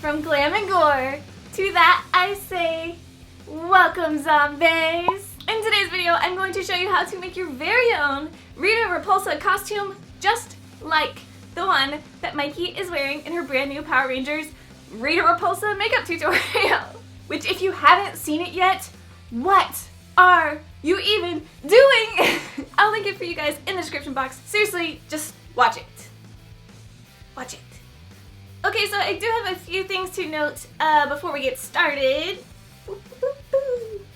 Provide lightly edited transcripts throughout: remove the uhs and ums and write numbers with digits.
from Glam&Gore. To that I say, welcome zombies! In today's video, I'm going to show you how to make your very own Rita Repulsa costume just like the one that Mykie is wearing in her brand new Power Rangers Rita Repulsa Makeup tutorial. Which, if you haven't seen it yet, what are you even doing? I'll link it for you guys in the description box. Seriously, just watch it. Watch it. Okay, so I do have a few things to note before we get started.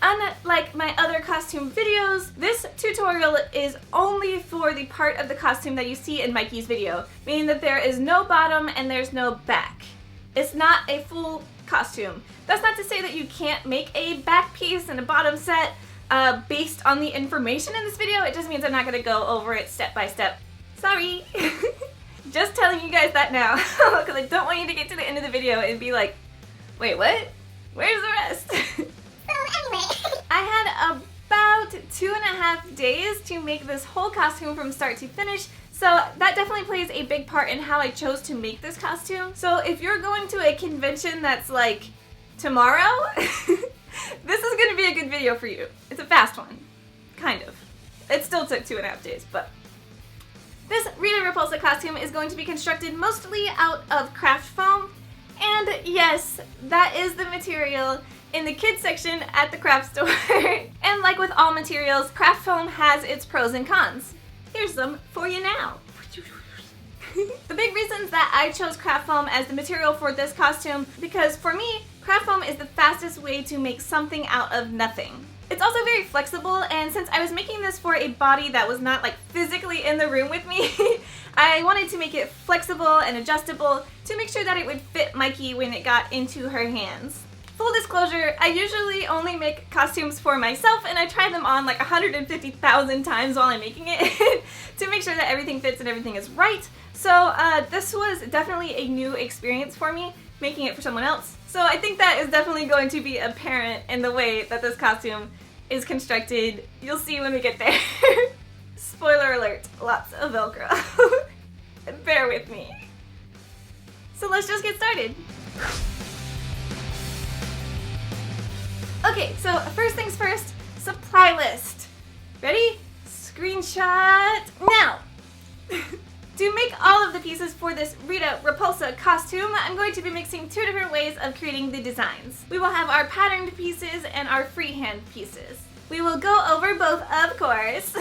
Unlike my other costume videos, this tutorial is only for the part of the costume that you see in Mykie's video, meaning that there is no bottom and there's no back. It's not a full costume. That's not to say that you can't make a back piece and a bottom set based on the information in this video. It just means I'm not going to go over it step by step. Sorry. Just telling you guys that now, because I don't want you to get to the end of the video and be like, wait, what? Where's the rest? Anyway, I had about 2.5 days to make this whole costume from start to finish, so that definitely plays a big part in how I chose to make this costume. So if you're going to a convention that's like tomorrow, this is going to be a good video for you. It's a fast one. Kind of. It still took 2.5 days, but this Rita Repulsa costume is going to be constructed mostly out of craft foam. And yes, that is the material in the kids section at the craft store. And like with all materials, craft foam has its pros and cons. Here's them for you now. The big reasons that I chose craft foam as the material for this costume, because for me, craft foam is the fastest way to make something out of nothing. It's also very flexible, and since I was making this for a body that was not like physically in the room with me, I wanted to make it flexible and adjustable to make sure that it would fit Mykie when it got into her hands. Full disclosure, I usually only make costumes for myself, and I try them on like 150,000 times while I'm making it to make sure that everything fits and everything is right. So this was definitely a new experience for me, making it for someone else. So I think that is definitely going to be apparent in the way that this costume is constructed. You'll see when we get there. Spoiler alert, lots of Velcro. Bear with me. So let's just get started. Okay, so first things first, supply list. Ready? Screenshot now. To make all of the pieces for this Rita Repulsa costume, I'm going to be mixing two different ways of creating the designs. We will have our patterned pieces and our freehand pieces. We will go over both, of course,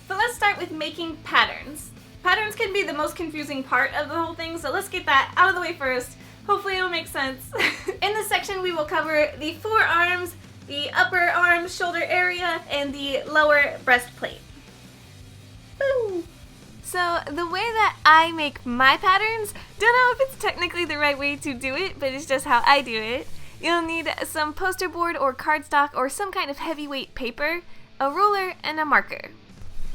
but let's start with making patterns. Patterns can be the most confusing part of the whole thing, so let's get that out of the way first. Hopefully it'll make sense. In this section, we will cover the forearms, the upper arm shoulder area, and the lower breastplate. Woo! So the way that I make my patterns, don't know if it's technically the right way to do it, but it's just how I do it. You'll need some poster board or cardstock or some kind of heavyweight paper, a ruler, and a marker.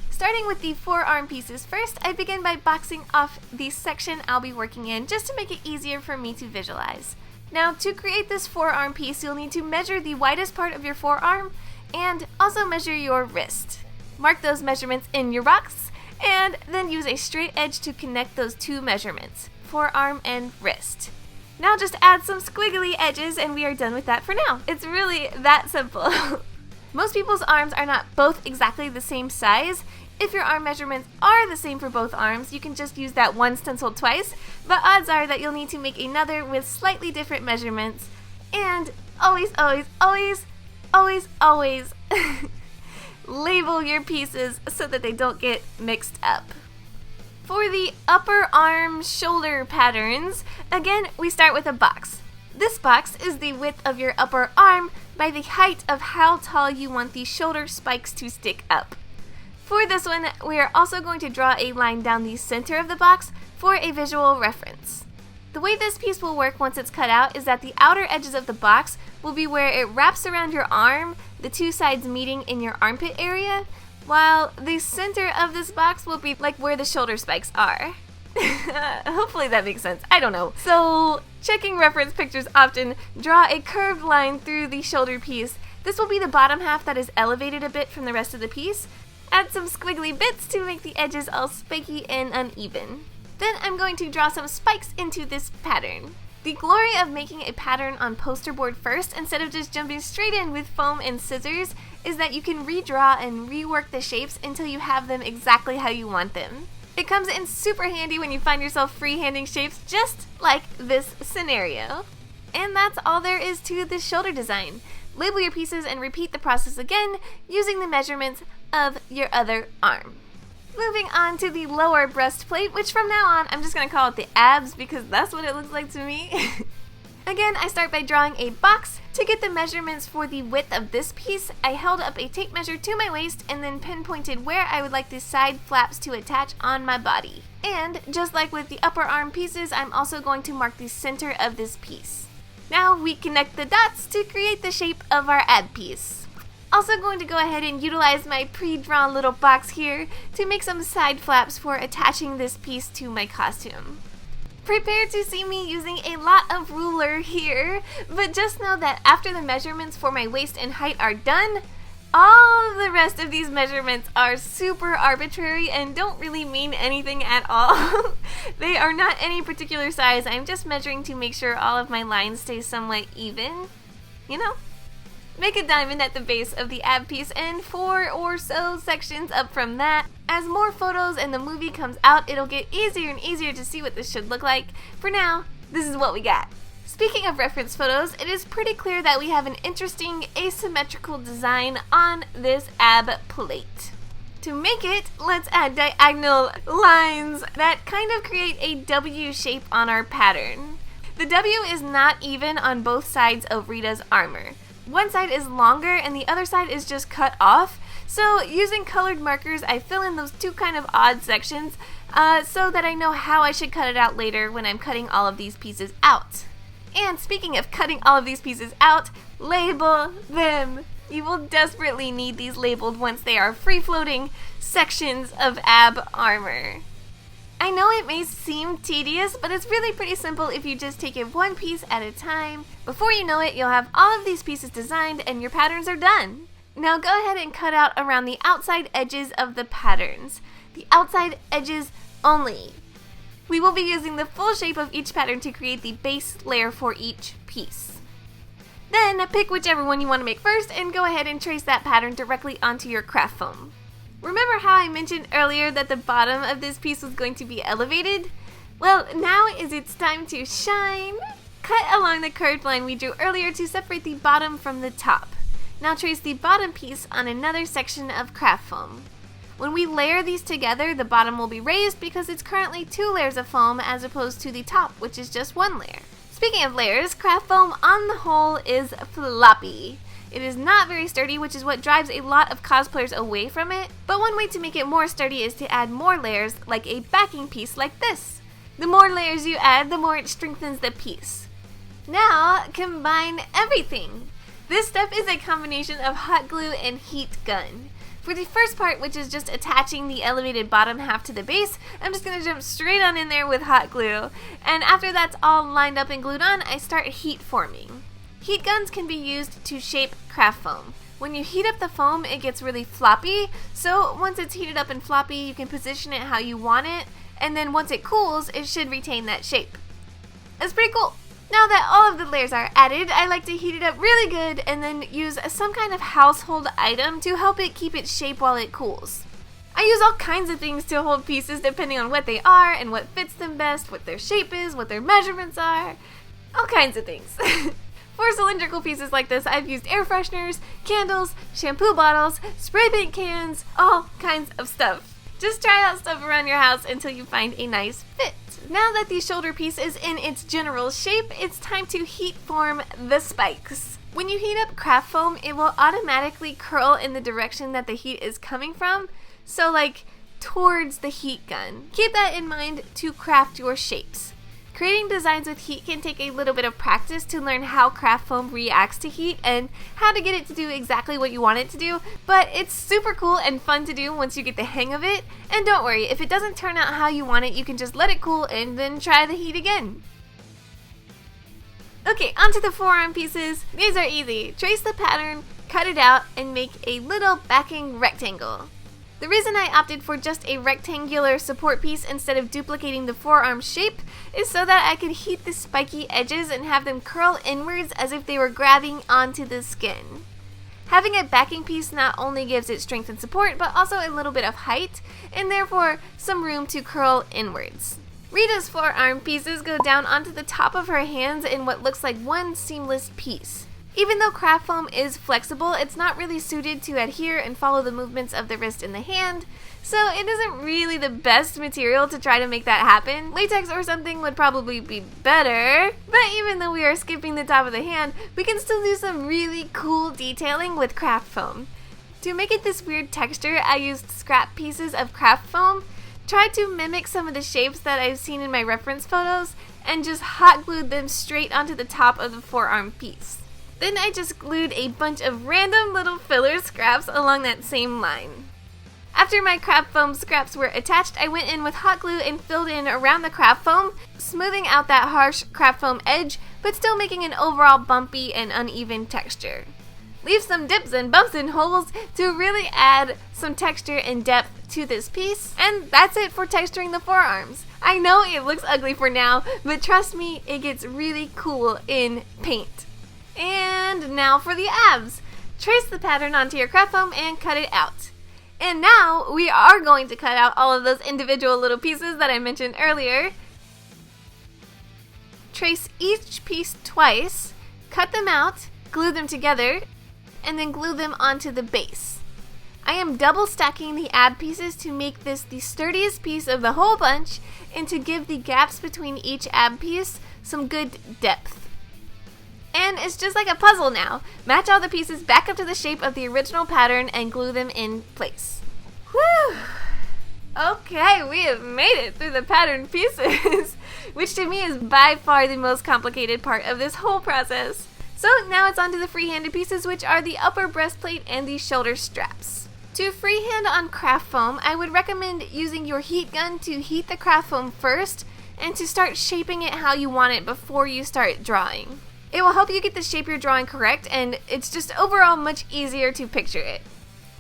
Starting with the forearm pieces first, I begin by boxing off the section I'll be working in just to make it easier for me to visualize. Now, to create this forearm piece, you'll need to measure the widest part of your forearm and also measure your wrist. Mark those measurements in your box, and then use a straight edge to connect those two measurements, forearm and wrist. Now just add some squiggly edges and we are done with that for now. It's really that simple. Most people's arms are not both exactly the same size. If your arm measurements are the same for both arms, you can just use that one stencil twice, but odds are that you'll need to make another with slightly different measurements. And always, always, always, always, always label your pieces so that they don't get mixed up. For the upper arm shoulder patterns, again, we start with a box. This box is the width of your upper arm by the height of how tall you want the shoulder spikes to stick up. For this one, we are also going to draw a line down the center of the box for a visual reference. The way this piece will work once it's cut out is that the outer edges of the box will be where it wraps around your arm, the two sides meeting in your armpit area, while the center of this box will be like where the shoulder spikes are. Hopefully that makes sense. I don't know. So, checking reference pictures often, draw a curved line through the shoulder piece. This will be the bottom half that is elevated a bit from the rest of the piece. Add some squiggly bits to make the edges all spiky and uneven. Then I'm going to draw some spikes into this pattern. The glory of making a pattern on poster board first instead of just jumping straight in with foam and scissors is that you can redraw and rework the shapes until you have them exactly how you want them. It comes in super handy when you find yourself freehanding shapes just like this scenario. And that's all there is to this shoulder design. Label your pieces and repeat the process again using the measurements of your other arm. Moving on to the lower breastplate, which from now on I'm just going to call it the abs because that's what it looks like to me. Again, I start by drawing a box. To get the measurements for the width of this piece, I held up a tape measure to my waist and then pinpointed where I would like the side flaps to attach on my body. And just like with the upper arm pieces, I'm also going to mark the center of this piece. Now we connect the dots to create the shape of our ab piece. Also going to go ahead and utilize my pre-drawn little box here to make some side flaps for attaching this piece to my costume. Prepare to see me using a lot of ruler here, but just know that after the measurements for my waist and height are done, all of the rest of these measurements are super arbitrary and don't really mean anything at all. They are not any particular size. I'm just measuring to make sure all of my lines stay somewhat even. You know? Make a diamond at the base of the ab piece and 4 or so sections up from that. As more photos and the movie comes out, it'll get easier and easier to see what this should look like. For now, this is what we got. Speaking of reference photos, it is pretty clear that we have an interesting asymmetrical design on this ab plate. To make it, let's add diagonal lines that kind of create a W shape on our pattern. The W is not even on both sides of Rita's armor. One side is longer and the other side is just cut off. So using colored markers, I fill in those two kind of odd sections so that I know how I should cut it out later when I'm cutting all of these pieces out. And speaking of cutting all of these pieces out, label them. You will desperately need these labeled once they are free-floating sections of ab armor. I know it may seem tedious, but it's really pretty simple if you just take it one piece at a time. Before you know it, you'll have all of these pieces designed and your patterns are done. Now go ahead and cut out around the outside edges of the patterns. The outside edges only. We will be using the full shape of each pattern to create the base layer for each piece. Then pick whichever one you want to make first and go ahead and trace that pattern directly onto your craft foam. Remember how I mentioned earlier that the bottom of this piece was going to be elevated? Well, now is its time to shine. Cut along the curved line we drew earlier to separate the bottom from the top. Now trace the bottom piece on another section of craft foam. When we layer these together, the bottom will be raised because it's currently 2 layers of foam as opposed to the top, which is just 1 layer. Speaking of layers, craft foam on the whole is floppy. It is not very sturdy, which is what drives a lot of cosplayers away from it, but one way to make it more sturdy is to add more layers, like a backing piece like this. The more layers you add, the more it strengthens the piece. Now, combine everything. This step is a combination of hot glue and heat gun. For the first part, which is just attaching the elevated bottom half to the base, I'm just going to jump straight on in there with hot glue. And after that's all lined up and glued on, I start heat forming. Heat guns can be used to shape craft foam. When you heat up the foam, it gets really floppy, so once it's heated up and floppy, you can position it how you want it, and then once it cools, it should retain that shape. That's pretty cool. Now that all of the layers are added, I like to heat it up really good and then use some kind of household item to help it keep its shape while it cools. I use all kinds of things to hold pieces depending on what they are and what fits them best, what their shape is, what their measurements are, all kinds of things. For cylindrical pieces like this, I've used air fresheners, candles, shampoo bottles, spray paint cans, all kinds of stuff. Just try out stuff around your house until you find a nice fit. Now that the shoulder piece is in its general shape, it's time to heat form the spikes. When you heat up craft foam, it will automatically curl in the direction that the heat is coming from, so like towards the heat gun. Keep that in mind to craft your shapes. Creating designs with heat can take a little bit of practice to learn how craft foam reacts to heat and how to get it to do exactly what you want it to do, but it's super cool and fun to do once you get the hang of it. And don't worry, if it doesn't turn out how you want it, you can just let it cool and then try the heat again. Okay, onto the forearm pieces. These are easy. Trace the pattern, cut it out, and make a little backing rectangle. The reason I opted for just a rectangular support piece instead of duplicating the forearm shape is so that I could heat the spiky edges and have them curl inwards as if they were grabbing onto the skin. Having a backing piece not only gives it strength and support, but also a little bit of height, and therefore some room to curl inwards. Rita's forearm pieces go down onto the top of her hands in what looks like one seamless piece. Even though craft foam is flexible, it's not really suited to adhere and follow the movements of the wrist and the hand, so it isn't really the best material to try to make that happen. Latex or something would probably be better, but even though we are skipping the top of the hand, we can still do some really cool detailing with craft foam. To make it this weird texture, I used scrap pieces of craft foam, tried to mimic some of the shapes that I've seen in my reference photos, and just hot glued them straight onto the top of the forearm piece. Then I just glued a bunch of random little filler scraps along that same line. After my craft foam scraps were attached, I went in with hot glue and filled in around the craft foam, smoothing out that harsh craft foam edge, but still making an overall bumpy and uneven texture. Leave some dips and bumps and holes to really add some texture and depth to this piece, and that's it for texturing the forearms. I know it looks ugly for now, but trust me, it gets really cool in paint. And now for the abs. Trace the pattern onto your craft foam and cut it out. And now we are going to cut out all of those individual little pieces that I mentioned earlier. Trace each piece twice, cut them out, glue them together, and then glue them onto the base. I am double stacking the ab pieces to make this the sturdiest piece of the whole bunch and to give the gaps between each ab piece some good depth. And it's just like a puzzle now. Match all the pieces back up to the shape of the original pattern and glue them in place. Whew! Okay, we have made it through the pattern pieces, which to me is by far the most complicated part of this whole process. So now it's on to the free-handed pieces, which are the upper breastplate and the shoulder straps. To freehand on craft foam, I would recommend using your heat gun to heat the craft foam first and to start shaping it how you want it before you start drawing. It will help you get the shape you're drawing correct, and it's just overall much easier to picture it.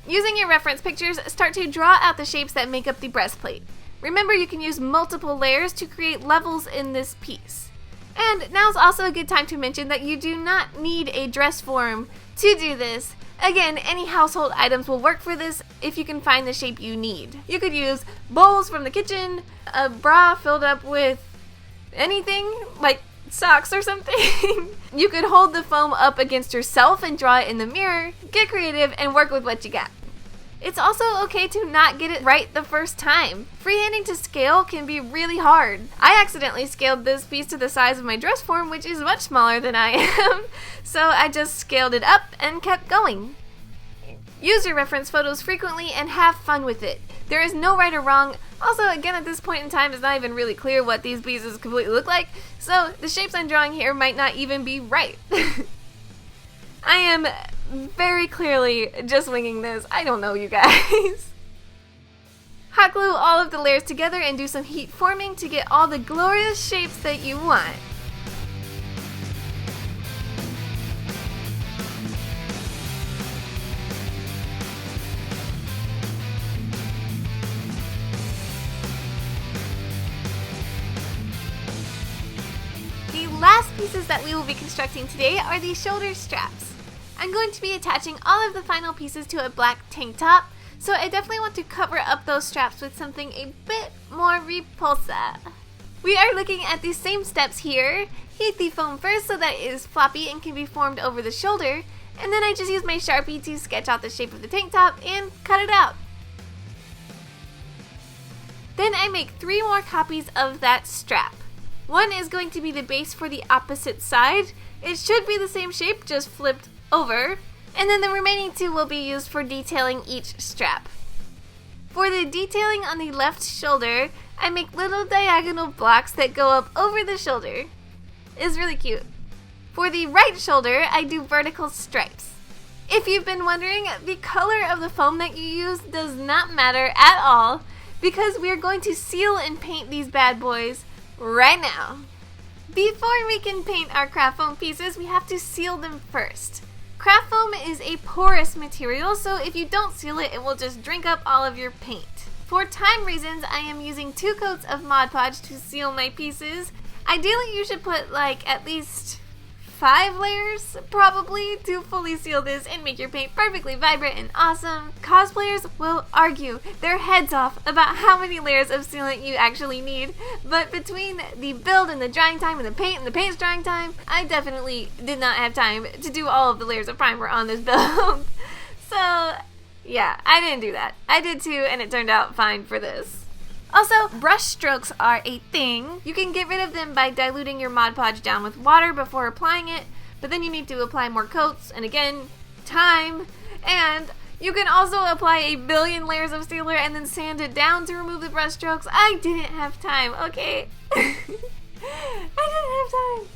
Using your reference pictures, start to draw out the shapes that make up the breastplate. Remember, you can use multiple layers to create levels in this piece. And now's also a good time to mention that you do not need a dress form to do this. Again, any household items will work for this if you can find the shape you need. You could use bowls from the kitchen, a bra filled up with anything, like socks or something. You could hold the foam up against yourself and draw it in the mirror. Get creative and work with what you got. It's also okay to not get it right the first time. Freehanding to scale can be really hard. I accidentally scaled this piece to the size of my dress form, which is much smaller than I am, so I just scaled it up and kept going. Use your reference photos frequently and have fun with it. There is no right or wrong. Also, again, at this point in time, it's not even really clear what these pieces completely look like, so the shapes I'm drawing here might not even be right. I am very clearly just winging this. I don't know, you guys. Hot glue all of the layers together and do some heat forming to get all the glorious shapes that you want. The last pieces that we will be constructing today are the shoulder straps. I'm going to be attaching all of the final pieces to a black tank top, so I definitely want to cover up those straps with something a bit more repulsa. We are looking at the same steps here. Heat the foam first so that it is floppy and can be formed over the shoulder, and then I just use my Sharpie to sketch out the shape of the tank top and cut it out. Then I make 3 more copies of that strap. One is going to be the base for the opposite side. It should be the same shape, just flipped over. And then the remaining 2 will be used for detailing each strap. For the detailing on the left shoulder, I make little diagonal blocks that go up over the shoulder. It's really cute. For the right shoulder, I do vertical stripes. If you've been wondering, the color of the foam that you use does not matter at all, because we are going to seal and paint these bad boys right now. Before we can paint our craft foam pieces, we have to seal them first. Craft foam is a porous material, so if you don't seal it, it will just drink up all of your paint. For time reasons, I am using 2 coats of Mod Podge to seal my pieces. Ideally, you should put like at least 5 layers, probably, to fully seal this and make your paint perfectly vibrant and awesome. Cosplayers will argue their heads off about how many layers of sealant you actually need, but between the build and the drying time and the paint's drying time, I definitely did not have time to do all of the layers of primer on this build. So, yeah, I didn't do that. I did 2, and it turned out fine for this. Also, brush strokes are a thing. You can get rid of them by diluting your Mod Podge down with water before applying it, but then you need to apply more coats, and again, time. And you can also apply a billion layers of sealer and then sand it down to remove the brush strokes. I didn't have time, okay? I didn't have time.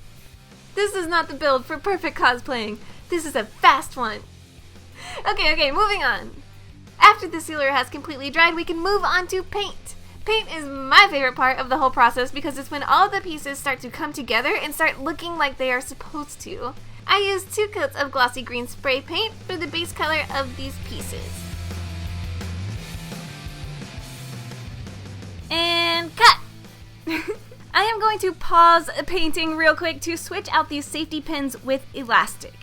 This is not the build for perfect cosplaying. This is a fast one. Okay, moving on. After the sealer has completely dried, we can move on to paint. Paint is my favorite part of the whole process because it's when all of the pieces start to come together and start looking like they are supposed to. I use 2 coats of glossy green spray paint for the base color of these pieces. And cut! I am going to pause painting real quick to switch out these safety pins with elastic.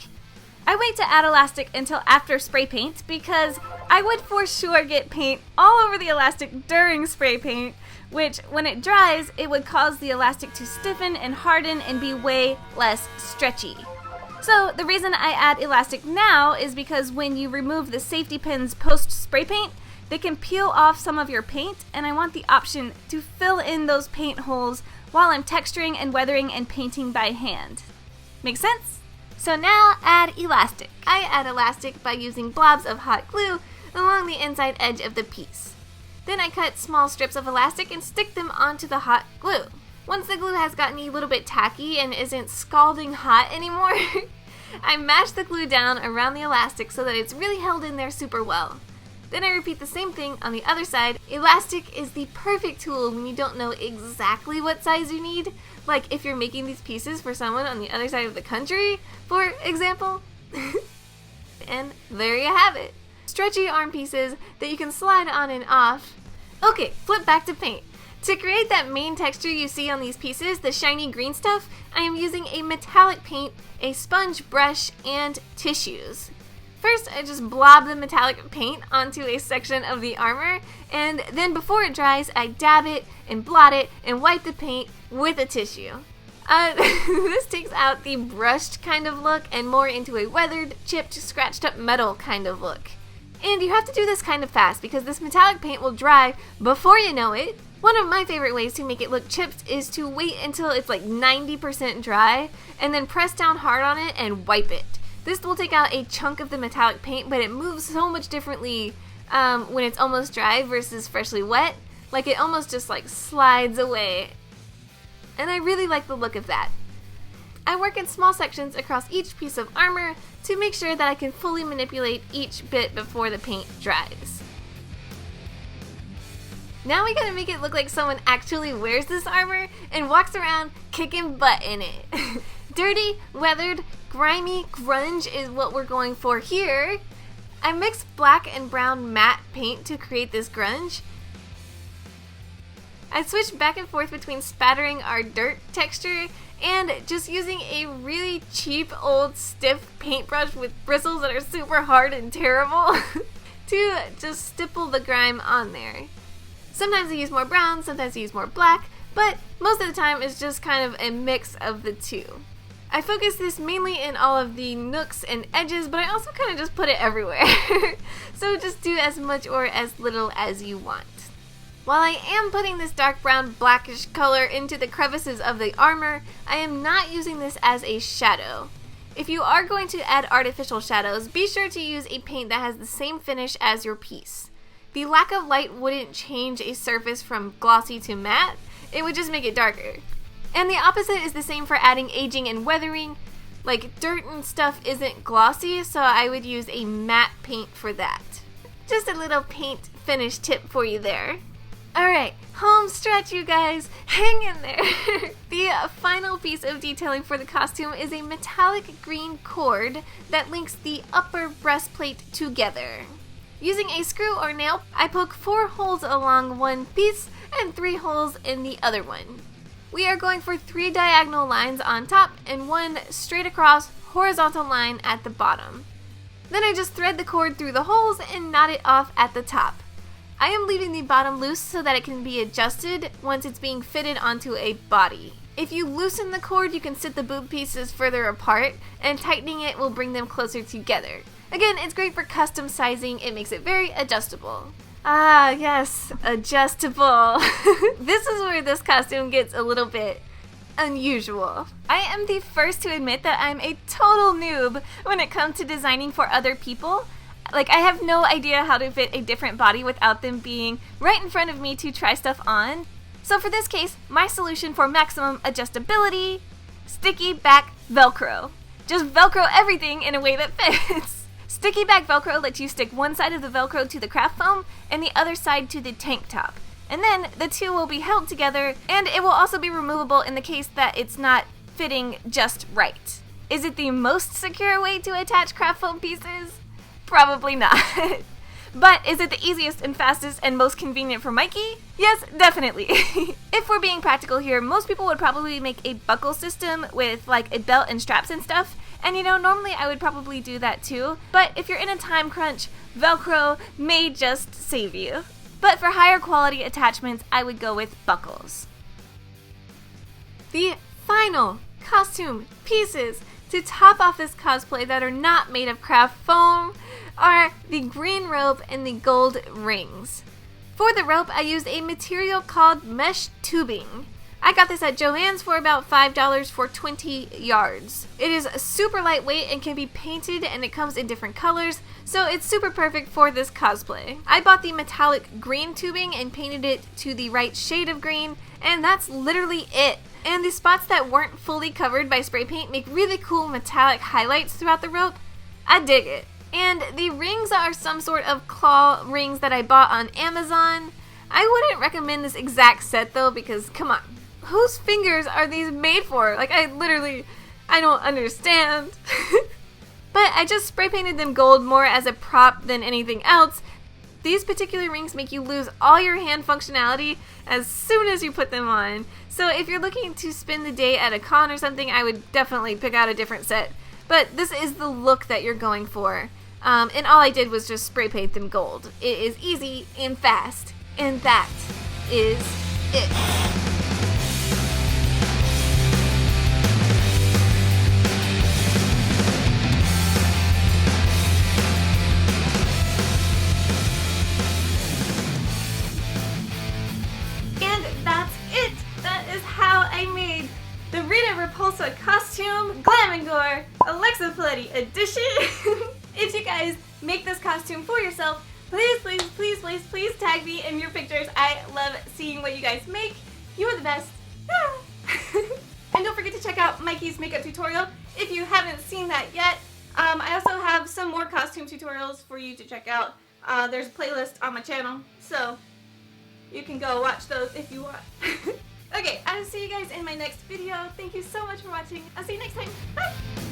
I wait to add elastic until after spray paint because I would for sure get paint all over the elastic during spray paint, which when it dries, it would cause the elastic to stiffen and harden and be way less stretchy. So the reason I add elastic now is because when you remove the safety pins post spray paint, they can peel off some of your paint, and I want the option to fill in those paint holes while I'm texturing and weathering and painting by hand. Make sense? So now add elastic. I add elastic by using blobs of hot glue along the inside edge of the piece. Then I cut small strips of elastic and stick them onto the hot glue. Once the glue has gotten a little bit tacky and isn't scalding hot anymore, I mash the glue down around the elastic so that it's really held in there super well. Then I repeat the same thing on the other side. Elastic is the perfect tool when you don't know exactly what size you need, like if you're making these pieces for someone on the other side of the country, for example. And there you have it. Stretchy arm pieces that you can slide on and off. Okay, flip back to paint. To create that main texture you see on these pieces, the shiny green stuff, I am using a metallic paint, a sponge brush, and tissues. First, I just blob the metallic paint onto a section of the armor, and then before it dries, I dab it and blot it and wipe the paint with a tissue. This takes out the brushed kind of look and more into a weathered, chipped, scratched up metal kind of look. And you have to do this kind of fast because this metallic paint will dry before you know it. One of my favorite ways to make it look chipped is to wait until it's like 90% dry and then press down hard on it and wipe it. This will take out a chunk of the metallic paint, but it moves so much differently when it's almost dry versus freshly wet. Like it almost just like slides away. And I really like the look of that. I work in small sections across each piece of armor to make sure that I can fully manipulate each bit before the paint dries. Now we gotta make it look like someone actually wears this armor and walks around kicking butt in it. Dirty, weathered, grimy grunge is what we're going for here. I mixed black and brown matte paint to create this grunge. I switched back and forth between spattering our dirt texture and just using a really cheap old stiff paintbrush with bristles that are super hard and terrible to just stipple the grime on there. Sometimes I use more brown, sometimes I use more black, but most of the time it's just kind of a mix of the two. I focus this mainly in all of the nooks and edges, but I also kind of just put it everywhere. So just do as much or as little as you want. While I am putting this dark brown blackish color into the crevices of the armor, I am not using this as a shadow. If you are going to add artificial shadows, be sure to use a paint that has the same finish as your piece. The lack of light wouldn't change a surface from glossy to matte, it would just make it darker. And the opposite is the same for adding aging and weathering. Like dirt and stuff isn't glossy, so I would use a matte paint for that. Just a little paint finish tip for you there. Alright, home stretch, you guys. Hang in there. The final piece of detailing for the costume is a metallic green cord that links the upper breastplate together. Using a screw or nail, I poke 4 holes along one piece and 3 holes in the other one. We are going for 3 diagonal lines on top and 1 straight across horizontal line at the bottom. Then I just thread the cord through the holes and knot it off at the top. I am leaving the bottom loose so that it can be adjusted once it's being fitted onto a body. If you loosen the cord, you can sit the boob pieces further apart, and tightening it will bring them closer together. Again, it's great for custom sizing. It makes it very adjustable. Ah, yes, adjustable. This is where this costume gets a little bit unusual. I am the first to admit that I'm a total noob when it comes to designing for other people. Like, I have no idea how to fit a different body without them being right in front of me to try stuff on. So for this case, my solution for maximum adjustability, sticky back Velcro. Just Velcro everything in a way that fits. Sticky back Velcro lets you stick one side of the Velcro to the craft foam and the other side to the tank top. And then the two will be held together, and it will also be removable in the case that it's not fitting just right. Is it the most secure way to attach craft foam pieces? Probably not. But is it the easiest and fastest and most convenient for Mykie? Yes, definitely. If we're being practical here, most people would probably make a buckle system with like a belt and straps and stuff. And you know, normally I would probably do that too. But if you're in a time crunch, Velcro may just save you. But for higher quality attachments, I would go with buckles. The final costume pieces to top off this cosplay that are not made of craft foam are the green rope and the gold rings. For the rope, I used a material called mesh tubing. I got this at Joann's for about $5 for 20 yards. It is super lightweight and can be painted, and it comes in different colors, so it's super perfect for this cosplay. I bought the metallic green tubing and painted it to the right shade of green, and that's literally it. And the spots that weren't fully covered by spray paint make really cool metallic highlights throughout the rope. I dig it. And the rings are some sort of claw rings that I bought on Amazon. I wouldn't recommend this exact set though, because come on, whose fingers are these made for? Like, I don't understand. But I just spray painted them gold more as a prop than anything else. These particular rings make you lose all your hand functionality as soon as you put them on. So if you're looking to spend the day at a con or something, I would definitely pick out a different set. But this is the look that you're going for. And all I did was just spray paint them gold. It is easy and fast. And that is it. The Rita Repulsa costume, Glam&Gore Poletti edition. If you guys make this costume for yourself, please tag me in your pictures. I love seeing what you guys make. You are the best. And don't forget to check out Mykie's makeup tutorial if you haven't seen that yet. I also have some more costume tutorials for you to check out. There's a playlist on my channel, so you can go watch those if you want. Okay, I'll see you guys in my next video. Thank you so much for watching. I'll see you next time. Bye!